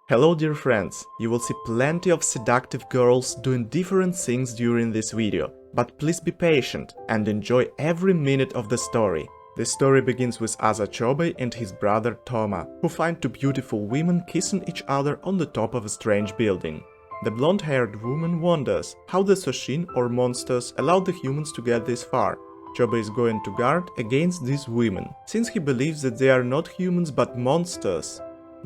Hello dear friends, you will see plenty of seductive girls doing different things during this video, but please be patient and enjoy every minute of the story. The story begins with Asachobe and his brother Toma, who find two beautiful women kissing each other on the top of a strange building. The blonde-haired woman wonders how the Soshin or monsters allowed the humans to get this far. Chobe is going to guard against these women, since he believes that they are not humans but monsters.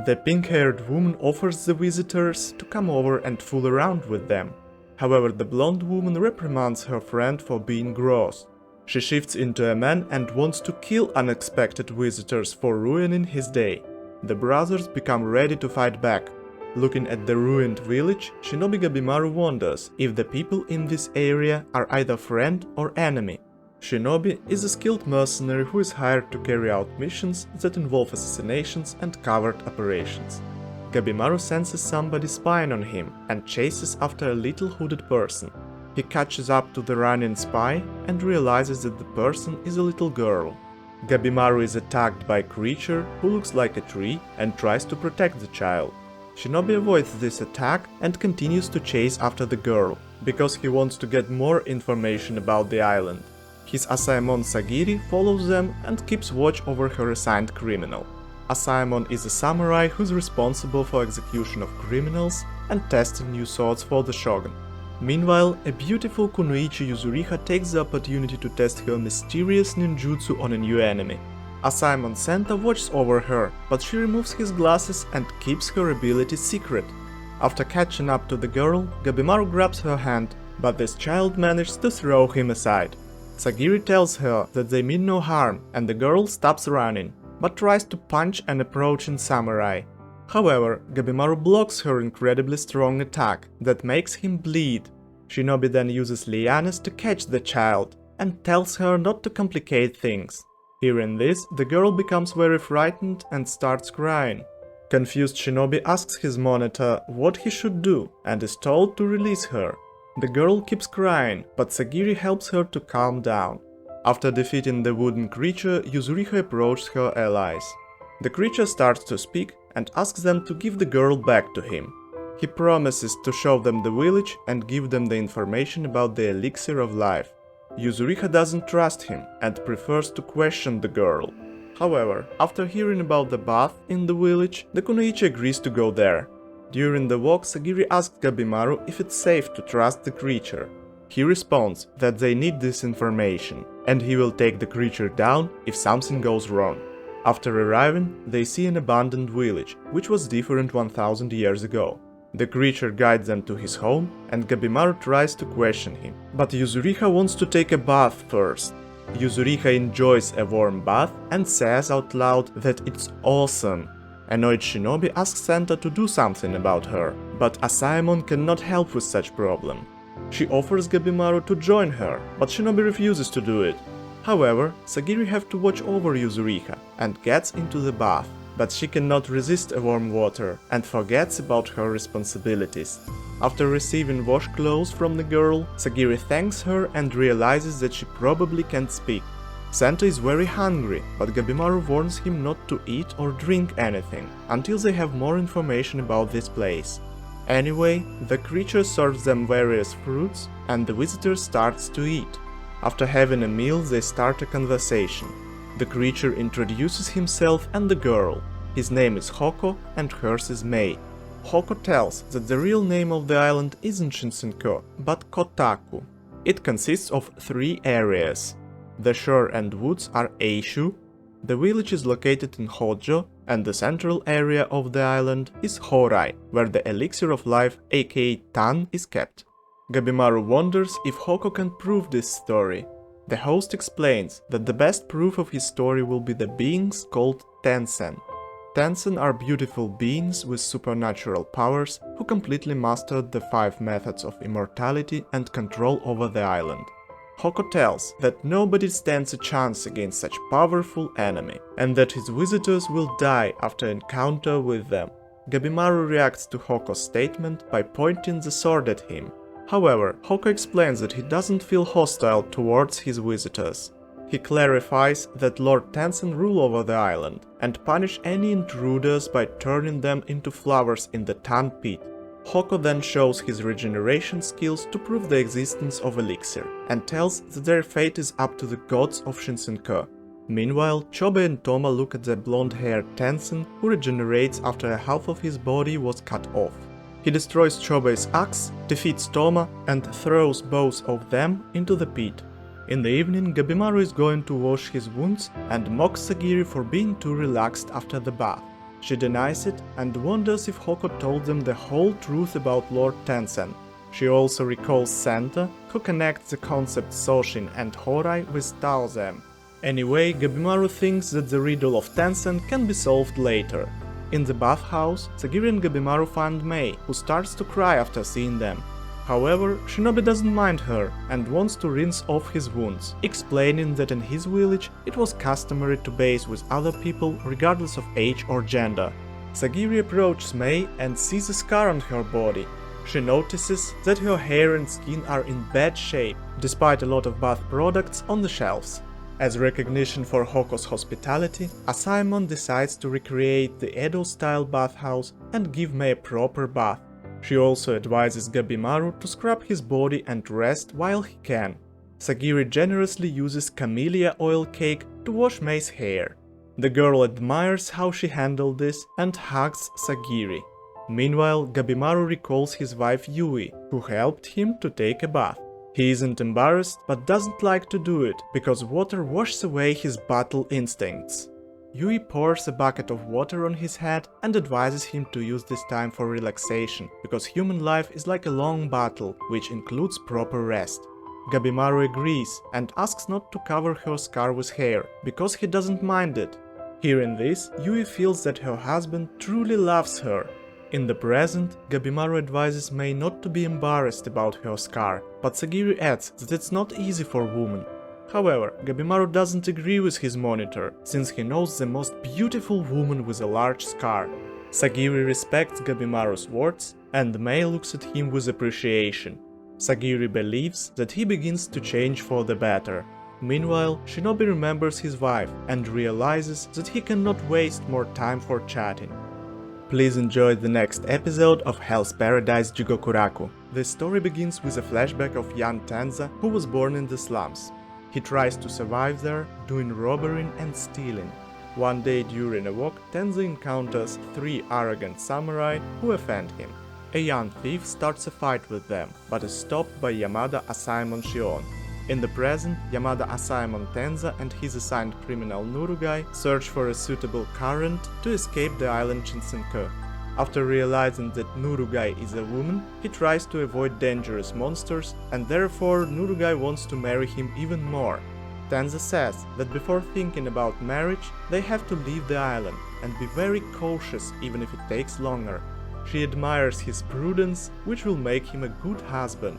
The pink-haired woman offers the visitors to come over and fool around with them. However, the blonde woman reprimands her friend for being gross. She shifts into a man and wants to kill unexpected visitors for ruining his day. The brothers become ready to fight back. Looking at the ruined village, Shinobi Gabimaru wonders if the people in this area are either friend or enemy. Shinobi is a skilled mercenary who is hired to carry out missions that involve assassinations and covert operations. Gabimaru senses somebody spying on him and chases after a little hooded person. He catches up to the running spy and realizes that the person is a little girl. Gabimaru is attacked by a creature who looks like a tree and tries to protect the child. Shinobi avoids this attack and continues to chase after the girl, because he wants to get more information about the island. His Asaemon Sagiri follows them and keeps watch over her assigned criminal. Asaemon is a samurai who's responsible for execution of criminals and testing new swords for the shogun. Meanwhile, a beautiful Kunoichi Yuzuriha takes the opportunity to test her mysterious ninjutsu on a new enemy. Asaemon Senta watches over her, but she removes his glasses and keeps her ability secret. After catching up to the girl, Gabimaru grabs her hand, but this child manages to throw him aside. Sagiri tells her that they mean no harm, and the girl stops running, but tries to punch an approaching samurai. However, Gabimaru blocks her incredibly strong attack that makes him bleed. Shinobi then uses lianas to catch the child and tells her not to complicate things. Hearing this, the girl becomes very frightened and starts crying. Confused Shinobi asks his monitor what he should do and is told to release her. The girl keeps crying, but Sagiri helps her to calm down. After defeating the wooden creature, Yuzuriha approaches her allies. The creature starts to speak and asks them to give the girl back to him. He promises to show them the village and give them the information about the elixir of life. Yuzuriha doesn't trust him and prefers to question the girl. However, after hearing about the bath in the village, the Kunoichi agrees to go there. During the walk, Sagiri asks Gabimaru if it's safe to trust the creature. He responds that they need this information, and he will take the creature down if something goes wrong. After arriving, they see an abandoned village, which was different 1000 years ago. The creature guides them to his home, and Gabimaru tries to question him. But Yuzuriha wants to take a bath first. Yuzuriha enjoys a warm bath and says out loud that it's awesome. Annoyed Shinobi asks Senta to do something about her, but Asaemon cannot help with such problem. She offers Gabimaru to join her, but Shinobi refuses to do it. However, Sagiri have to watch over Yuzuriha and gets into the bath, but she cannot resist a warm water and forgets about her responsibilities. After receiving wash clothes from the girl, Sagiri thanks her and realizes that she probably can't speak. Senta is very hungry, but Gabimaru warns him not to eat or drink anything until they have more information about this place. Anyway, the creature serves them various fruits and the visitor starts to eat. After having a meal, they start a conversation. The creature introduces himself and the girl. His name is Hoko and hers is Mei. Hoko tells that the real name of the island isn't Shinsenko, but Kotaku. It consists of 3 areas. The shore and woods are Eishu, the village is located in Hojo, and the central area of the island is Horai, where the elixir of life, aka Tan, is kept. Gabimaru wonders if Hoko can prove this story. The host explains that the best proof of his story will be the beings called Tensen. Tensen are beautiful beings with supernatural powers who completely mastered the 5 methods of immortality and control over the island. Hoko tells that nobody stands a chance against such powerful enemy, and that his visitors will die after encounter with them. Gabimaru reacts to Hoko's statement by pointing the sword at him. However, Hoko explains that he doesn't feel hostile towards his visitors. He clarifies that Lord Tensen rule over the island and punish any intruders by turning them into flowers in the Tan Pit. Hoko then shows his regeneration skills to prove the existence of elixir and tells that their fate is up to the gods of Shinsenkyo. Meanwhile, Chobe and Toma look at the blonde-haired Tensen who regenerates after half of his body was cut off. He destroys Chobe's axe, defeats Toma and throws both of them into the pit. In the evening, Gabimaru is going to wash his wounds and mocks Sagiri for being too relaxed after the bath. She denies it and wonders if Hoko told them the whole truth about Lord Tensen. She also recalls Santa, who connects the concepts Soshin and Horai with Taozen. Anyway, Gabimaru thinks that the riddle of Tensen can be solved later. In the bathhouse, Sagiri and Gabimaru find Mei, who starts to cry after seeing them. However, Shinobi doesn't mind her and wants to rinse off his wounds, explaining that in his village it was customary to bathe with other people regardless of age or gender. Sagiri approaches Mei and sees a scar on her body. She notices that her hair and skin are in bad shape, despite a lot of bath products on the shelves. As recognition for Hoko's hospitality, Asaemon decides to recreate the Edo-style bathhouse and give Mei a proper bath. She also advises Gabimaru to scrub his body and rest while he can. Sagiri generously uses camellia oil cake to wash Mei's hair. The girl admires how she handled this and hugs Sagiri. Meanwhile, Gabimaru recalls his wife Yui, who helped him to take a bath. He isn't embarrassed, but doesn't like to do it, because water washes away his battle instincts. Yui pours a bucket of water on his head and advises him to use this time for relaxation, because human life is like a long battle, which includes proper rest. Gabimaru agrees and asks not to cover her scar with hair, because he doesn't mind it. Hearing this, Yui feels that her husband truly loves her. In the present, Gabimaru advises Mei not to be embarrassed about her scar, but Sagiri adds that it's not easy for women. However, Gabimaru doesn't agree with his monitor, since he knows the most beautiful woman with a large scar. Sagiri respects Gabimaru's words, and Mei looks at him with appreciation. Sagiri believes that he begins to change for the better. Meanwhile, Shinobi remembers his wife and realizes that he cannot waste more time for chatting. Please enjoy the next episode of Hell's Paradise Jigokuraku. The story begins with a flashback of young Tenza, who was born in the slums. He tries to survive there, doing robbery and stealing. One day during a walk, Tenza encounters 3 arrogant samurai who offend him. A young thief starts a fight with them, but is stopped by Yamada Asaemon Shion. In the present, Yamada Asaemon Tenza and his assigned criminal Nurugai search for a suitable current to escape the island Shinsenkyo. After realizing that Nurugai is a woman, he tries to avoid dangerous monsters, and therefore Nurugai wants to marry him even more. Tenza says that before thinking about marriage, they have to leave the island and be very cautious even if it takes longer. She admires his prudence, which will make him a good husband.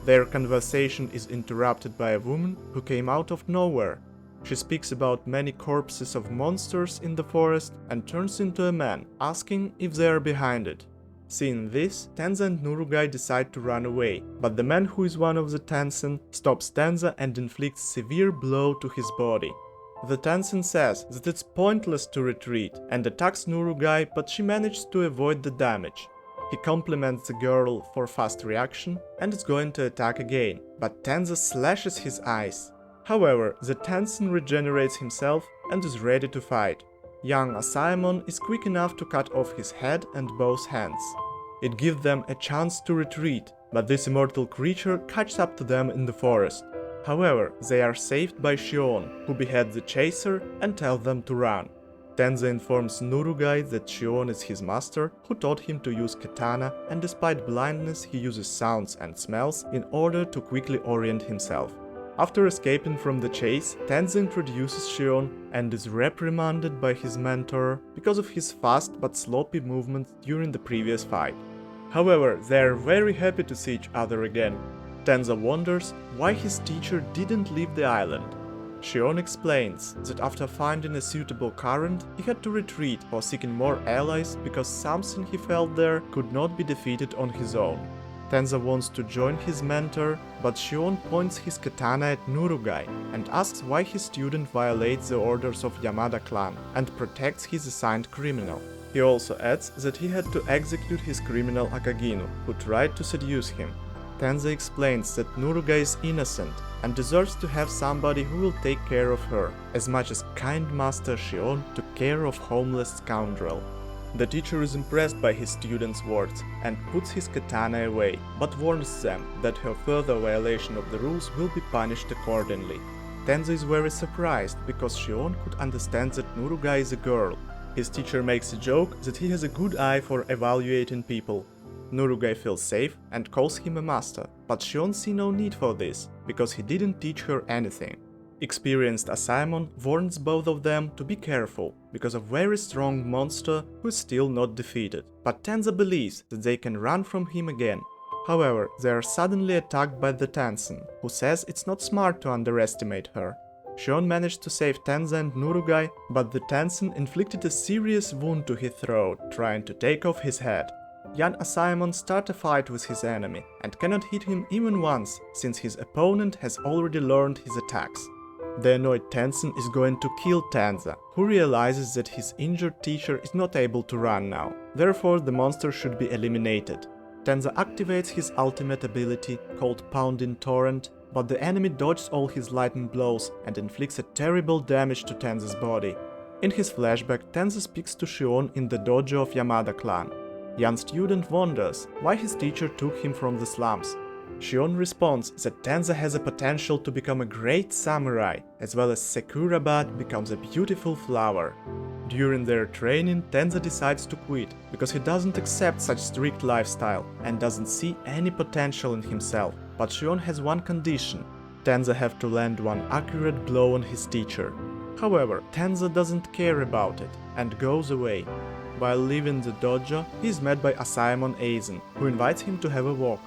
Their conversation is interrupted by a woman who came out of nowhere. She speaks about many corpses of monsters in the forest and turns into a man, asking if they are behind it. Seeing this, Tenza and Nurugai decide to run away, but the man who is one of the Tensen stops Tenza and inflicts severe blow to his body. The Tensen says that it's pointless to retreat and attacks Nurugai, but she manages to avoid the damage. He compliments the girl for fast reaction and is going to attack again, but Tenza slashes his eyes. However, the Tensen regenerates himself and is ready to fight. Young Asaemon is quick enough to cut off his head and both hands. It gives them a chance to retreat, but this immortal creature catches up to them in the forest. However, they are saved by Shion, who beheads the chaser and tells them to run. Tenza informs Nurugai that Shion is his master, who taught him to use katana, and despite blindness he uses sounds and smells in order to quickly orient himself. After escaping from the chase, Tenza introduces Shion and is reprimanded by his mentor because of his fast but sloppy movements during the previous fight. However, they are very happy to see each other again. Tenza wonders why his teacher didn't leave the island. Shion explains that after finding a suitable current, he had to retreat or seeking more allies because something he felt there could not be defeated on his own. Tenza wants to join his mentor, but Shion points his katana at Nurugai and asks why his student violates the orders of Yamada clan and protects his assigned criminal. He also adds that he had to execute his criminal Akaginu, who tried to seduce him. Tenza explains that Nurugai is innocent and deserves to have somebody who will take care of her, as much as kind master Shion took care of homeless scoundrel. The teacher is impressed by his students' words and puts his katana away, but warns them that her further violation of the rules will be punished accordingly. Tenza is very surprised because Shion could understand that Nurugai is a girl. His teacher makes a joke that he has a good eye for evaluating people. Nurugai feels safe and calls him a master, but Shion sees no need for this, because he didn't teach her anything. Experienced Asaemon warns both of them to be careful, because a very strong monster who is still not defeated, but Tenza believes that they can run from him again. However, they are suddenly attacked by the Tensen, who says it's not smart to underestimate her. Shion managed to save Tenza and Nurugai, but the Tensen inflicted a serious wound to his throat, trying to take off his head. Young Asaemon starts a fight with his enemy and cannot hit him even once, since his opponent has already learned his attacks. The annoyed Tensen is going to kill Tenza, who realizes that his injured teacher is not able to run now, therefore the monster should be eliminated. Tenza activates his ultimate ability, called Pounding Torrent, but the enemy dodges all his lightning blows and inflicts a terrible damage to Tenza's body. In his flashback, Tenza speaks to Shion in the dojo of Yamada clan. Young student wonders why his teacher took him from the slums. Shion responds that Tenza has a potential to become a great samurai, as well as Sakura-bud becomes a beautiful flower. During their training, Tenza decides to quit, because he doesn't accept such strict lifestyle and doesn't see any potential in himself. But Shion has one condition: Tenza have to land one accurate blow on his teacher. However, Tenza doesn't care about it and goes away. While leaving the dojo, he is met by Asaemon Aizen, who invites him to have a walk.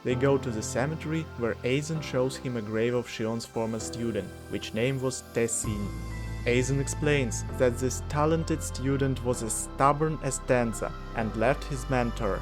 They go to the cemetery, where Aizen shows him a grave of Shion's former student, which name was Tessin. Aizen explains that this talented student was as stubborn as Tenza and left his mentor.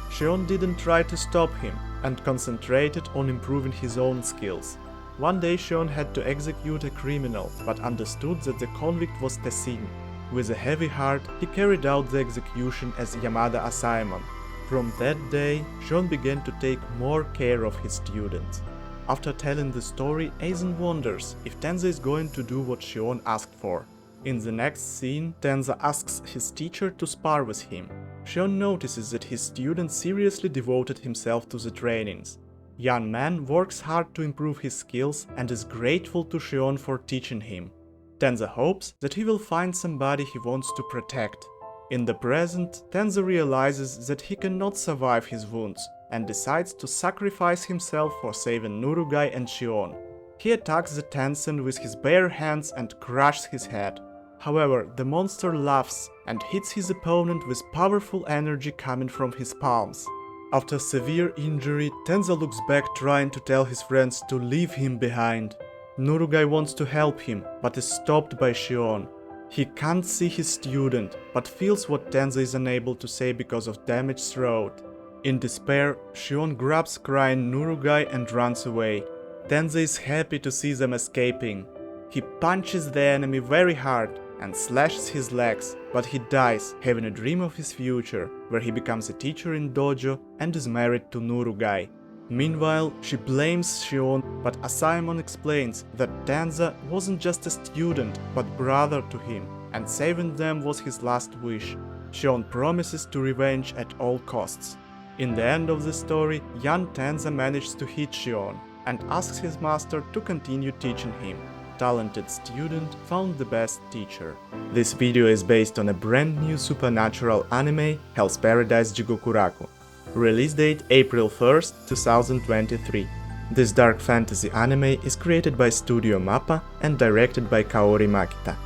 Shion didn't try to stop him and concentrated on improving his own skills. One day Shion had to execute a criminal, but understood that the convict was Tessin. With a heavy heart, he carried out the execution as Yamada Asaemon. From that day, Shion began to take more care of his students. After telling the story, Aizen wonders if Tenza is going to do what Shion asked for. In the next scene, Tenza asks his teacher to spar with him. Shion notices that his student seriously devoted himself to the trainings. Young man works hard to improve his skills and is grateful to Shion for teaching him. Tenza hopes that he will find somebody he wants to protect. In the present, Tenza realizes that he cannot survive his wounds and decides to sacrifice himself for saving Nurugai and Shion. He attacks the Tensen with his bare hands and crushes his head. However, the monster laughs and hits his opponent with powerful energy coming from his palms. After severe injury, Tenza looks back trying to tell his friends to leave him behind. Nurugai wants to help him, but is stopped by Shion. He can't see his student, but feels what Tenza is unable to say because of damaged throat. In despair, Shion grabs crying Nurugai and runs away. Tenza is happy to see them escaping. He punches the enemy very hard and slashes his legs, but he dies, having a dream of his future, where he becomes a teacher in dojo and is married to Nurugai. Meanwhile, she blames Shion, but Asaemon explains that Tenza wasn't just a student, but brother to him, and saving them was his last wish. Shion promises to revenge at all costs. In the end of the story, young Tenza manages to hit Shion and asks his master to continue teaching him. Talented student found the best teacher. This video is based on a brand new supernatural anime, Hell's Paradise Jigokuraku. Release date April 1st, 2023. This dark fantasy anime is created by Studio Mappa and directed by Kaori Makita.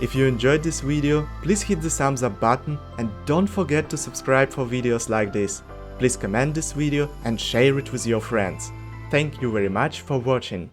If you enjoyed this video, please hit the thumbs up button and don't forget to subscribe for videos like this. Please comment this video and share it with your friends. Thank you very much for watching.